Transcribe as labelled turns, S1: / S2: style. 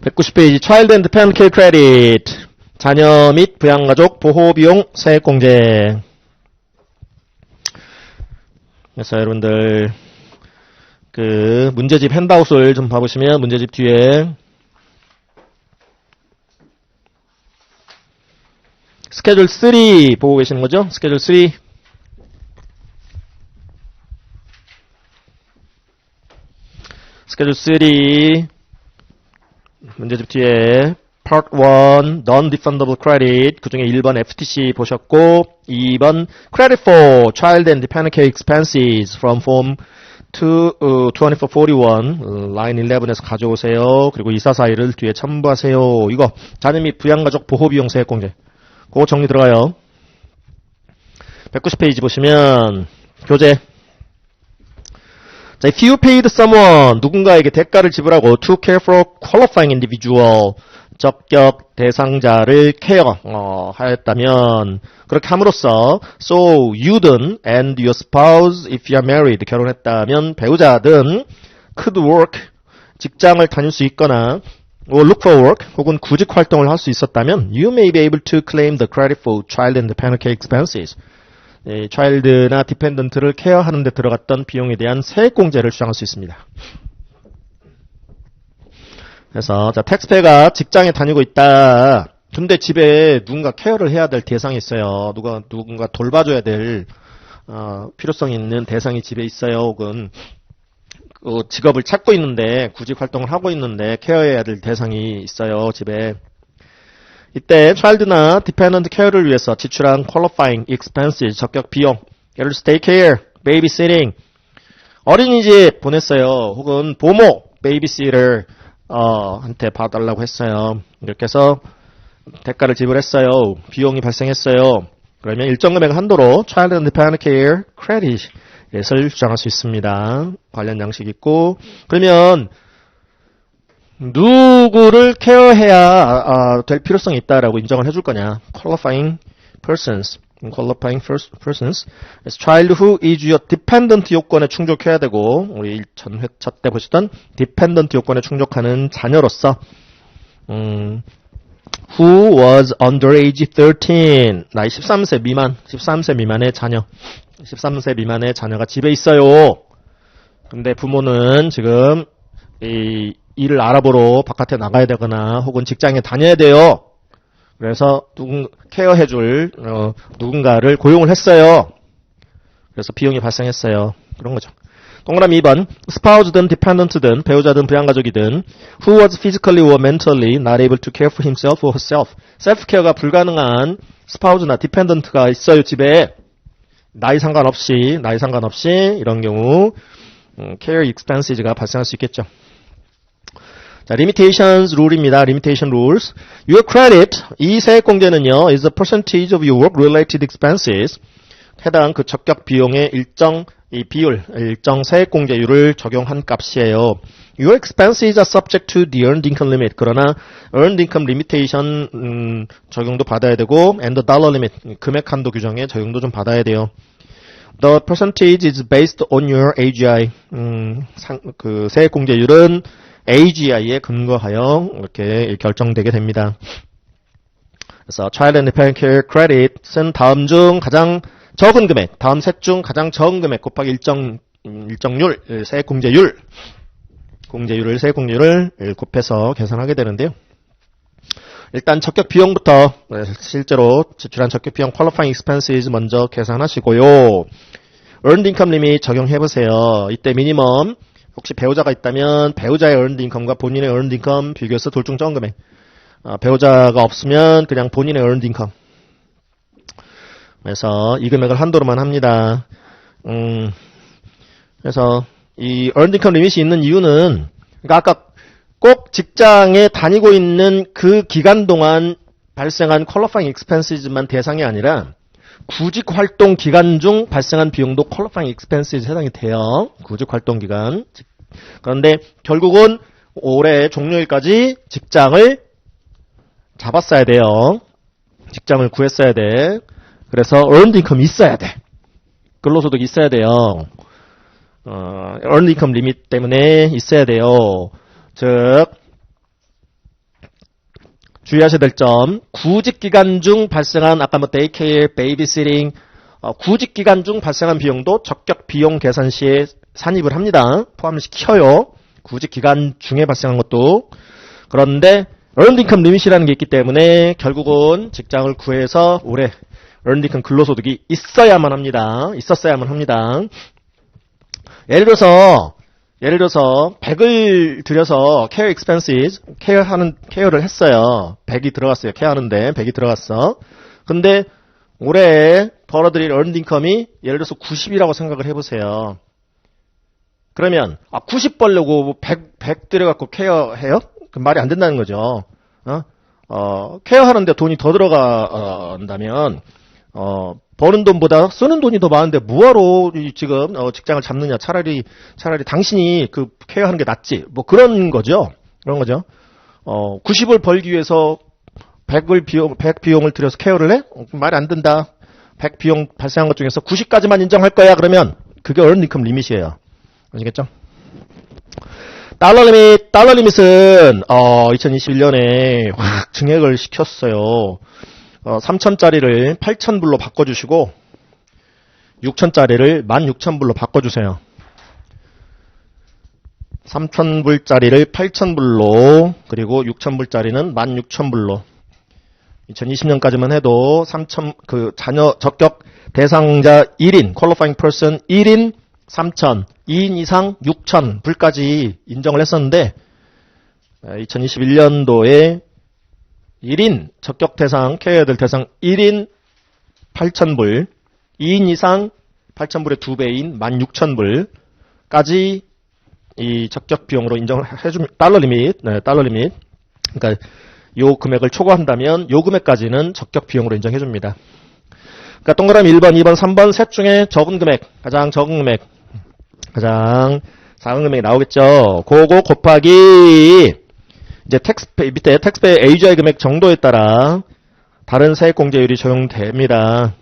S1: 190페이지 Child and Parent Care Credit 자녀 및 부양가족 보호비용 세액공제. 그래서 여러분들 그 문제집 핸드아웃을 좀 봐보시면 문제집 뒤에 스케줄 3 보고 계시는 거죠? 스케줄 3. 스케줄 3 문제집 뒤에 Part 1 Non-Refundable Credit 그 중에 1번 FTC 보셨고 2번 Credit for Child and Dependent Care Expenses from Form 2441 line 11에서 가져오세요. 그리고 2441을 뒤에 첨부하세요. 이거 자녀 및 부양가족 보호비용 세액공제 그거 정리 들어가요. 190페이지 보시면 교재. 자, if you paid someone 누군가에게 대가를 지불하고 to care for qualifying individual 적격 대상자를 케어 하였다면 그렇게 함으로써 so you든 and your spouse if you are married 결혼했다면 배우자든 could work 직장을 다닐 수 있거나 or look for work 혹은 구직 활동을 할 수 있었다면 you may be able to claim the credit for child and dependent care expenses. 차일드나 디펜던트를 케어하는 데 들어갔던 비용에 대한 세액공제를 주장할 수 있습니다. 그래서 자, 텍스페이가 직장에 다니고 있다. 근데 집에 누군가 케어를 해야 될 대상이 있어요. 누군가 돌봐줘야 될 필요성이 있는 대상이 집에 있어요. 혹은 그 직업을 찾고 있는데 구직 활동을 하고 있는데 케어해야 될 대상이 있어요. 집에. 이때 차일드나 디펜던트 케어를 위해서 지출한 qualifying expenses 적격 비용 예를 들어서 daycare, babysitting 어린이집 보냈어요. 혹은 보모, babysitter 한테 봐달라고 했어요. 이렇게 해서 대가를 지불했어요. 비용이 발생했어요. 그러면 일정 금액 한도로 Child and Dependent Care Credit을 주장할 수 있습니다. 관련 양식이 있고 그러면 누구를 케어해야 될 필요성이 있다라고 인정을 해줄 거냐. Qualifying persons. As child who is your dependent 요건에 충족해야 되고 우리 전 회차 때 보시던 dependent 요건에 충족하는 자녀로서 who was under age 13 나이 13세 미만의 자녀 13세 미만의 자녀가 집에 있어요. 근데 부모는 지금 이 일을 알아보러 바깥에 나가야 되거나 혹은 직장에 다녀야 돼요. 그래서 케어해줄 누군가를 고용을 했어요. 그래서 비용이 발생했어요. 그런 거죠. 동그라미 2번 spouse든 dependent든 배우자든 부양가족이든 who was physically or mentally not able to care for himself or herself 셀프케어가 불가능한 spouse나 dependent가 있어요. 집에 나이 상관없이 이런 경우 care expenses가 발생할 수 있겠죠. 자, limitations rule입니다. limitation rules. Your credit, 이 세액공제는요, is a percentage of your work-related expenses. 해당 그 적격 비용의 일정 세액공제율을 적용한 값이에요. Your expenses are subject to the earned income limit. 그러나 earned income limitation 적용도 받아야 되고, and the dollar limit, 금액 한도 규정에 적용도 좀 받아야 돼요. The percentage is based on your AGI. 그 세액공제율은 AGI에 근거하여 이렇게 결정되게 됩니다. 그래서 Child and Dependent Care Credit은 다음 중 가장 적은 금액, 다음 셋 중 가장 적은 금액 곱하기 일정률, 세액공제율을 곱해서 계산하게 되는데요. 일단 적격 비용부터 실제로 지출한 적격 비용 qualifying expenses 먼저 계산하시고요. earned income limit 적용해보세요. 이때 미니멈 혹시 배우자가 있다면 배우자의 earned income과 본인의 earned income 비교해서 둘 중 적은 금액. 배우자가 없으면 그냥 본인의 earned income. 그래서 이 금액을 한도로만 합니다. 그래서 이 earned income limit이 있는 이유는 그러니까 아까 꼭 직장에 다니고 있는 그 기간 동안 발생한 qualifying expenses만 대상이 아니라 구직 활동 기간 중 발생한 비용도 qualifying expenses 해당이 돼요. 구직 활동 기간. 그런데 결국은 올해 종료일까지 직장을 잡았어야 돼요. 직장을 구했어야 돼. 그래서 earned income 있어야 돼. 근로소득 있어야 돼요. earned income 리밋 때문에 있어야 돼요. 즉 주의하셔야 될 점, 구직 기간 중 발생한 아까 뭐 데이케어, 베이비시팅, 구직 기간 중 발생한 비용도 적격 비용 계산 시에 산입을 합니다. 포함시켜요. 구직 기간 중에 발생한 것도. 그런데 earned income limit이라는 게 있기 때문에 결국은 직장을 구해서 올해 earned income 근로소득이 있어야만 합니다. 있었어야만 합니다. 예를 들어서 100을 들여서 케어 expenses, 케어를 했어요. 100이 들어갔어요. 케어하는데 100이 들어갔어. 근데 올해 벌어들일 earned income이 예를 들어서 90이라고 생각을 해보세요. 그러면 90 벌려고 100 들여갖고 케어해요? 그 말이 안 된다는 거죠. 케어하는데 돈이 더 들어간다면 버는 돈보다 쓰는 돈이 더 많은데 뭐하러 지금 직장을 잡느냐. 차라리 당신이 그 케어하는 게 낫지. 뭐 그런 거죠. 90을 벌기 위해서 100 비용을 들여서 케어를 해? 말이 안 된다. 100 비용 발생한 것 중에서 90까지만 인정할 거야. 그러면 그게 earned income limit이에요. 아시겠죠? 달러 리밋은 2021년에 확 증액을 시켰어요. 3,000짜리를 8,000불로 바꿔주시고 6,000짜리를 16,000불로 바꿔주세요. 3,000불짜리를 8,000불로 그리고 6,000불짜리는 16,000불로 2020년까지만 해도 자녀 적격 대상자 1인 qualifying person 1인 3,000, 2인 이상 6,000불까지 인정을 했었는데 2021년도에 1인 적격 대상, 케어해야 될 대상 1인 8,000불, 2인 이상 8,000불의 2배인 16,000불까지 이 적격 비용으로 인정을 해줍니다. 달러 리밋. 그러니까 요 금액을 초과한다면 요 금액까지는 적격 비용으로 인정해줍니다. 그러니까 동그라미 1번, 2번, 3번 셋 중에 적은 금액, 가장 적은 금액, 가장 작은 금액이 나오겠죠. 그거 곱하기 이제 밑에 텍스페이 AGI 금액 정도에 따라 다른 세액공제율이 적용됩니다.